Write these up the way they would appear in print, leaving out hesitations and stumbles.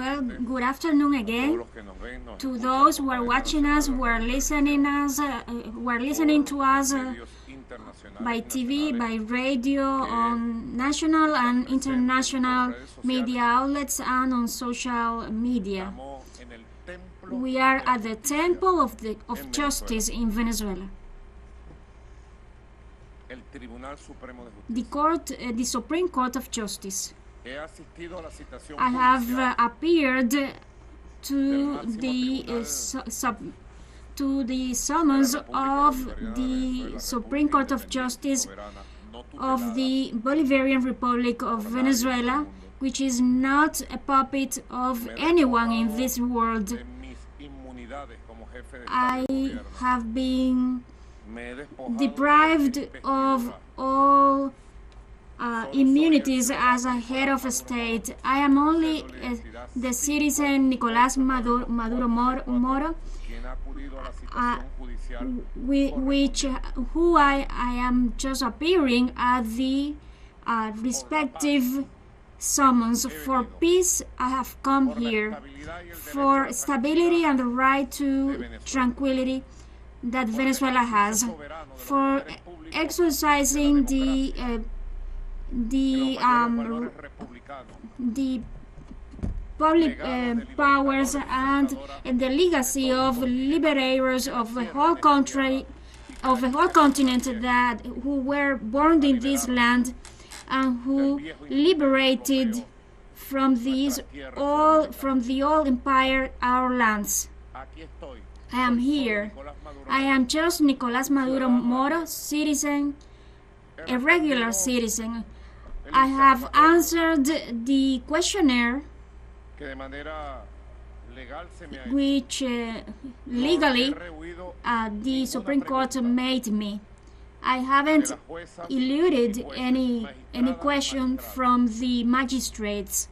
Well, good afternoon again to those who are watching us, who are listening to us by TV, by radio, on national and international media outlets, and on social media. We are at the Temple of Justice in Venezuela. The Supreme Court of Justice. I have appeared to the summons of the Supreme Court of Justice of the Bolivarian Republic of Venezuela, which is not a puppet of anyone in this world. I have been deprived of all immunities as a head of a state. I am only the citizen Nicolas Maduro Moro, who I am just appearing at the respective summons. For peace, I have come here. For stability and the right to tranquility that Venezuela has. For exercising the public powers and the legacy of liberators of the whole country, of the whole continent, who were born in this land and who liberated from the old empire our lands. I am here. I am just Nicolas Maduro Moro, citizen, a regular citizen. I have answered the questionnaire, which legally the Supreme Court made me. I haven't eluded any question from the magistrates.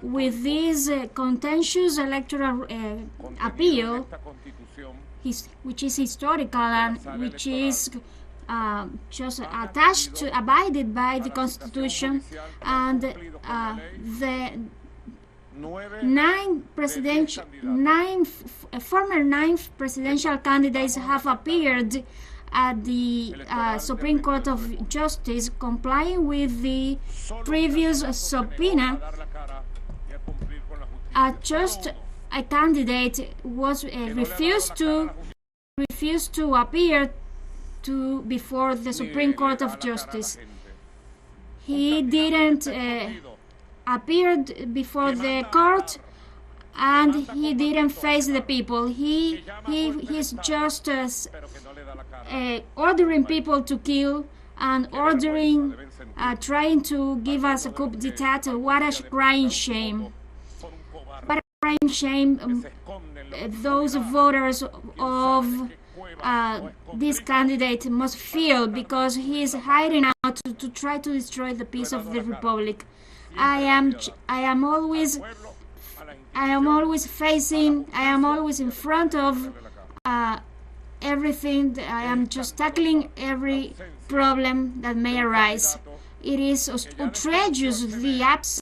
With this contentious electoral appeal, which is historical and which is just abided by the Constitution, and the former nine presidential candidates have appeared at the Supreme Court of Justice, complying with the previous subpoena. Just a candidate was refused to appear before the Supreme Court of Justice. He didn't appear before the court, and he didn't face the people. He's just ordering people to kill and trying to give us a coup d'etat. What a crying shame! What a crying shame! Those voters of this candidate must feel, because he is hiding out to try to destroy the peace of the republic. I am always in front of everything. I am just tackling every problem that may arise. It is outrageous, the absence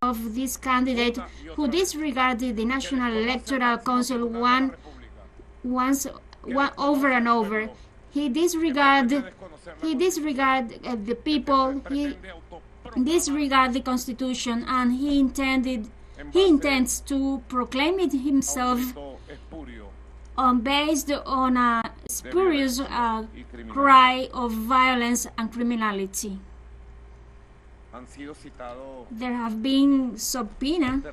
of this candidate, who disregarded the National Electoral Council over and over. He disregarded the people. He disregarded the Constitution, and he intends to proclaim it himself based on a spurious cry of violence and criminality. There have been subpoenaed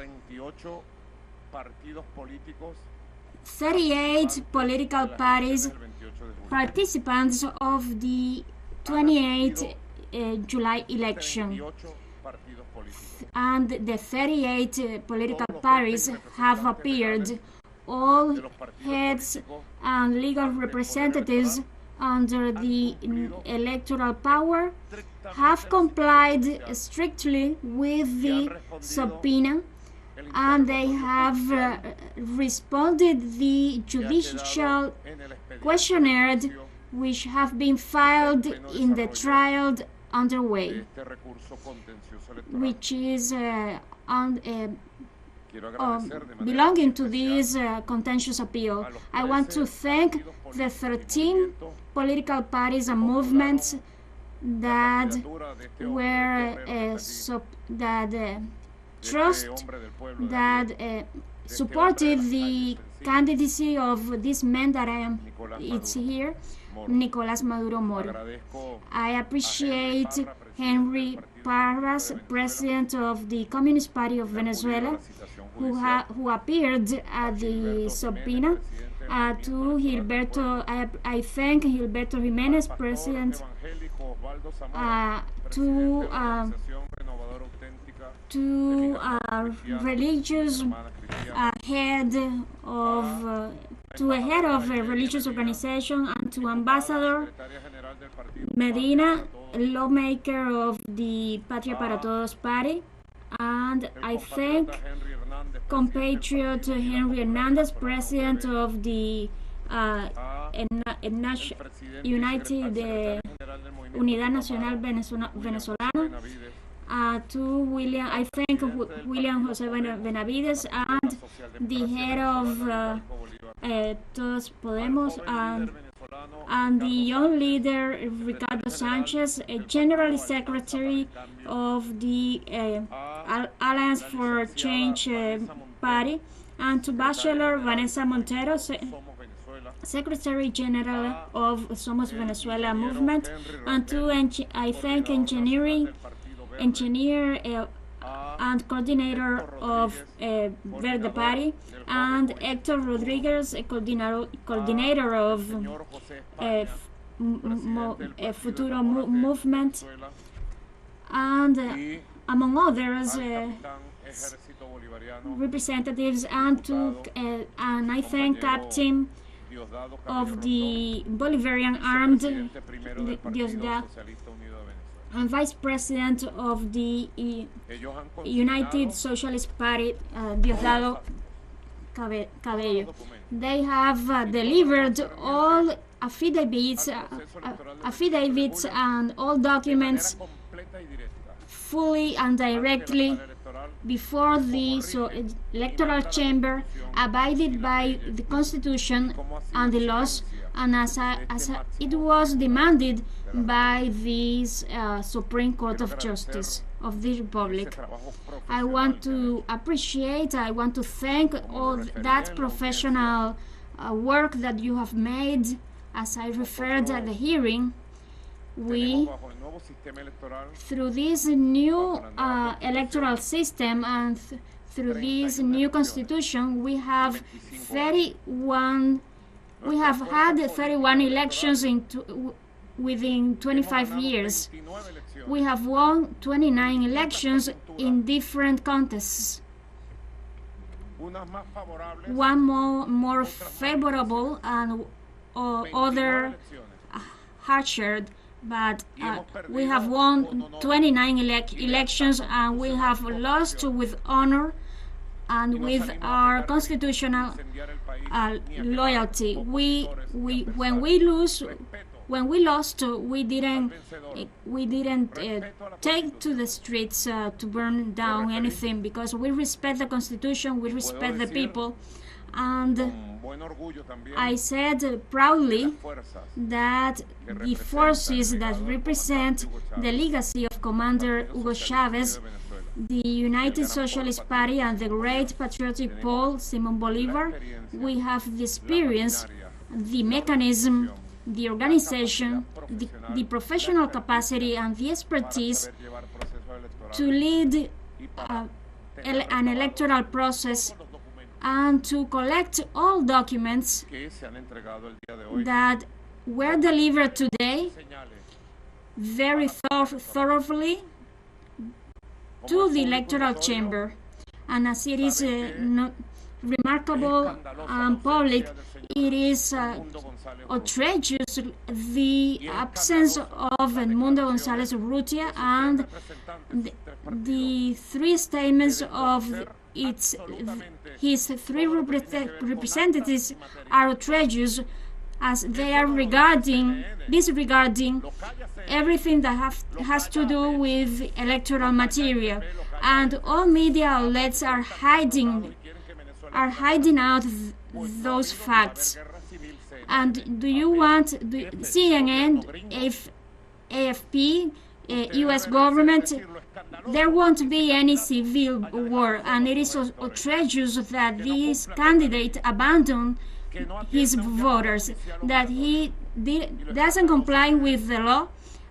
38 political parties, participants of the 28 July election, and the 38 political parties have appeared. All heads and legal representatives under the electoral power have complied strictly with the subpoena, and they have responded the judicial questionnaire which have been filed in the trial underway, which is belonging to this contentious appeal. I want to thank the 13 political parties and movements that supported the candidacy of this man that it's here, Nicolas Maduro Moro. I appreciate Henry Parras, president of the Communist Party of Venezuela, who appeared at the subpoena. I thank Gilberto Jimenez, president, religious head of a religious organization, and to Ambassador Medina, lawmaker of the Patria para Todos party, and I thank compatriot Henry Hernandez, president of the Unidad Nacional Venezolana, I thank William Jose Benavides and the head of Todos Podemos, and the young leader Ricardo Sanchez, a general secretary of the Alliance for Change party, and to Bachelor Vanessa Montero, Secretary General of Somos Venezuela movement, and to I thank engineer and coordinator of Verde Party, and Hector Rodriguez, coordinator of Futuro movement, and among others representatives, and I thank Captain of the Bolivarian Armed Diosdado, and Vice President of the United Socialist Party, Diosdado Cabello. They have delivered all affidavits and all documents fully and directly before the electoral chamber, abided by the Constitution and the laws, and as it was demanded by the Supreme Court of Justice of the Republic. I want to thank all that professional work that you have made. As I referred at the hearing, through this new electoral system and through this new constitution, we have had 31 elections within 25 years. We have won 29 elections in different contests. One more favorable and other harsher, but we have won 29 elections, and we have lost with honor and with our constitutional loyalty. When we lost, we didn't take to the streets to burn down anything, because we respect the Constitution, we respect the people, and I said proudly that the forces that represent the legacy of Commander Hugo Chavez, the United Socialist Party, and the great patriotic Paul Simon Bolivar, we have the experience, the mechanism, the organization, the professional capacity, and the expertise to lead an electoral process and to collect all documents that were delivered today very thoroughly to the electoral chamber. And as it is remarkable and public, it is outrageous the absence of Edmundo González Urrutia, and the three statements of his three representatives are outrageous, as they are disregarding everything that has to do with electoral material, and all media outlets are hiding out those facts. And do you want CNN, AFP, U.S. government? There won't be any civil war, and it is outrageous that this candidate abandoned his voters, that he doesn't comply with the law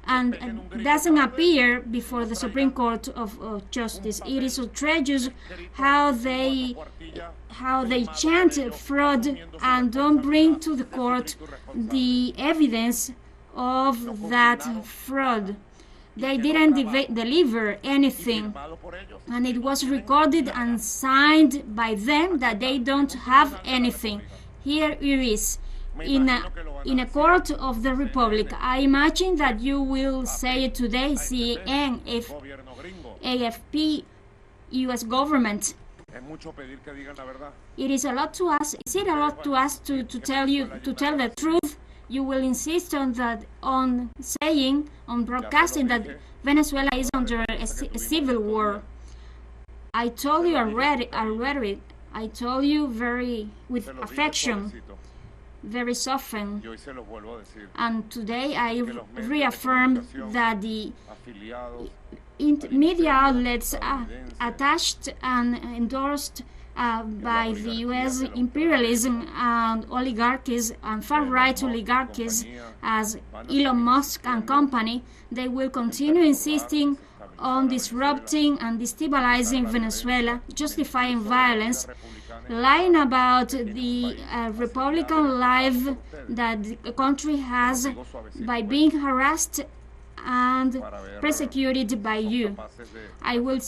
and doesn't appear before the Supreme Court of Justice. It is outrageous how they chant fraud and don't bring to the court the evidence of that fraud. They didn't deliver anything, and it was recorded and signed by them that they don't have anything. Here it is, in a court of the Republic. I imagine that you will say it today, CNN, AFP, U.S. government. It is a lot to ask. Is it a lot to ask to tell the truth? You will insist on broadcasting that Venezuela is under a civil war. I told you already. I told you with affection, very soften. And today I reaffirm that the media outlets attached and endorsed by the U.S. imperialism and oligarchies and far-right oligarchies as Elon Musk and company, they will continue insisting on disrupting and destabilizing Venezuela, justifying violence, lying about the Republican life that the country has by being harassed and persecuted by you. I will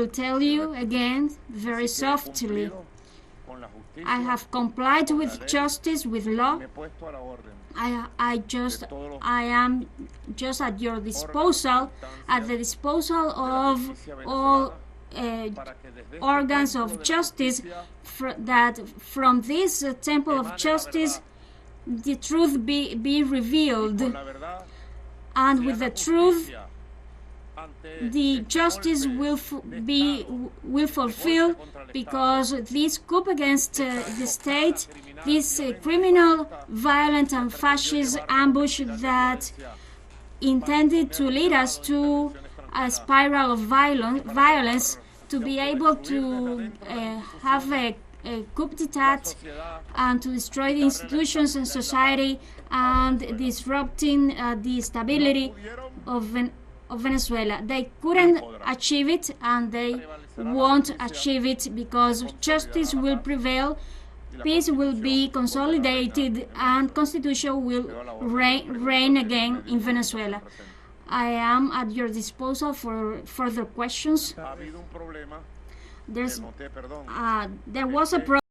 tell you again very softly. I have complied with justice, with law. I am just at your disposal, at the disposal of all organs of justice, that from this temple of justice the truth be revealed, and with the truth the justice will fulfill, because this coup against the state, this criminal, violent and fascist ambush that intended to lead us to a spiral of violence, to be able to have a coup d'etat and to destroy the institutions and society and disrupting the stability of Venezuela. They couldn't achieve it, and they won't achieve it, because justice will prevail, peace will be consolidated, and constitution will reign again in Venezuela. I am at your disposal for further questions. There was a problem.